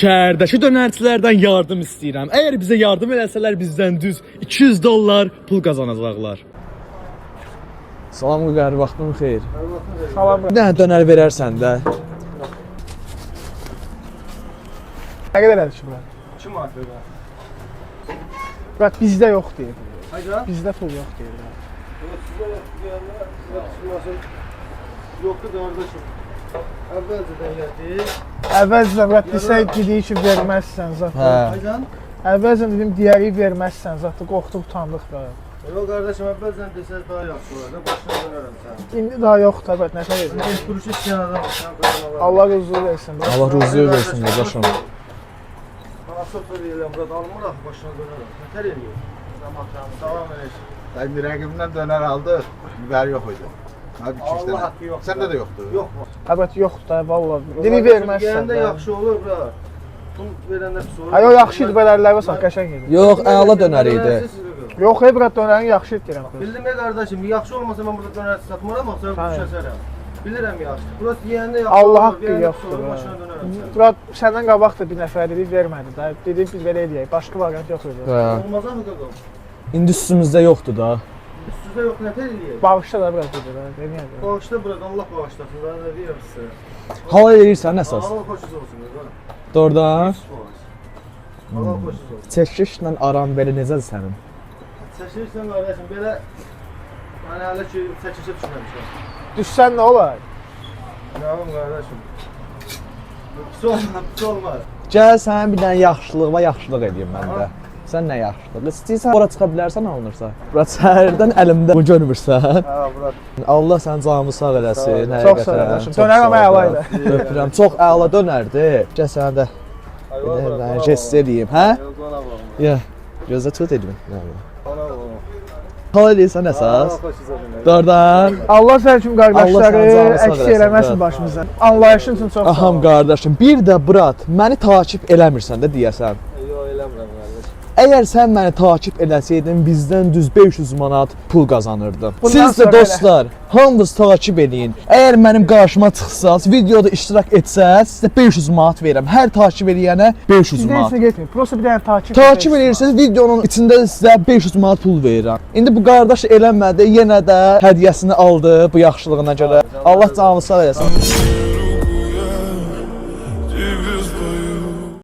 şəhərdəki dönərçilərdən yardım istəyirəm. Əgər bizə yardım eləsələr bizdən düz $200 pul qazanacaqlar. Salam Qüqər, vaxtın xeyir. Salam. Bir dənə dönər verərsən də. Nə qədər elədik bura? 2 manat verir. Bura bizdə yox deyir. Hayda? Bizdə pul yox deyir. Sizə yox deyirlər. Sizə çıxmasın. Yoxdur qardaşım. Əvvəlcədən gəldik. Əvvəlcə bura desək dedik ki, verməzsən zaten. Haydan? Əvvəlcə dedim deyərik verməzsən zaten. Qorxduq, utandıq da. Yox qardaşım, əvvəlcədən desəz daha yaxşı olar da. Başına dönərəm sən. İndi daha yox da, nə deyir? Heç duruşu istəyən adam. Allah rızı versin. Allah rızı versin qardaşım. Bana söhbət edirəm, burada almıraq, başına dönərəm. Nətər eləyir? Davam edək. Ben rəqibimdən dönər aldı, biber yox idi. Hadi Allah haqqı yoxdur. Səndə də yoxdur. Yox. Əlbət yoxdur da, vallahi. Dili verməzsən. Yəyəndə yaxşı olur bura. Pul verəndə pis olur. Ay o yaxşı idi, belərlərə sağ, qəşəng idi. Yox, əla dönər idi. Yox, bura dönərin yaxşı idi deyirəm. Bildim ya qardaşım, yaxşı olmasa mən burada dönər satmaram, sonra düşəsərəm. Bilirəm yaxşı. Burası yeyəndə yaxşı Allah olur, haqqı verəndə yoxdur. pis olur, başına dönərəm sən. Bura səndən qabaq da bir nəfər dedi, vermədi də. Dedik biz belə eləyək, başqa variant yox idi. Olmaz axı qaqam. İndi üstümüzdə yoxdur da. Üstüzdə yox, nətər eləyək? Bağışla da biraz dedi də, deməyəcəm. Bağışla burada, Allah bağışlasın, ben de deyirəm sizə. Halal eləyirsən əsas. Allah xoşunuz olsun, qaqam. Doğrudan. Allah xoşunuz olsun. Çəkişlə aran belə necədir sənin? Çəkirsən qardaşım, belə mən hələ ki çəkişə düşməmişəm. Düşsən nə olar? Nə olum qardaşım? Pis olmaz, pis olmaz. Gəl sənə bir dənə yaxşılığa yaxşılıq edeyim mən də. Sən nə yaxşılıq? İstəyirsən ora çıxa bilərsən alınırsa. Bura səhərdən əlimdə bu görmürsən. Hə, bura. Allah sənin canını sağ eləsin. Çox sağ olasın. Dönərəm əla idi. Öpürəm. Çox əla dönərdi. Gəl sənə də bir jest edeyim, hə? Ya, gözə tut edeyim. Halal eləyirsən əsas. Doğrudan. Allah sənin kimi Allah qardaşları sənin canını sağ əks eləsin, eləməsin bura. başımızdan. Anlayışın üçün çox sağ Aham ol. qardaşım, bir də Burat, məni takip eləmirsən də deyəsən. Yox, eləmirəm qardaş. Əgər sən məni takip eləsəydin, bizdən düz 500 manat pul qazanırdın. Bundan Siz də sonra dostlar, hamınız takip eləyin. Əgər mənim qarşıma çıxsaz, videoda iştirak etsəz, sizə 500 manat verirəm. Hər takip eləyənə 500 Bizdən manat. heç nə getmir. Prosta bir dənə takip. Takip eləyirsiniz, videonun içində sizə 500 manat pul verirəm. İndi bu qardaş eləmədi, yenə də hədiyyəsini aldı bu yaxşılığına görə. Allah canını sağ eləsin.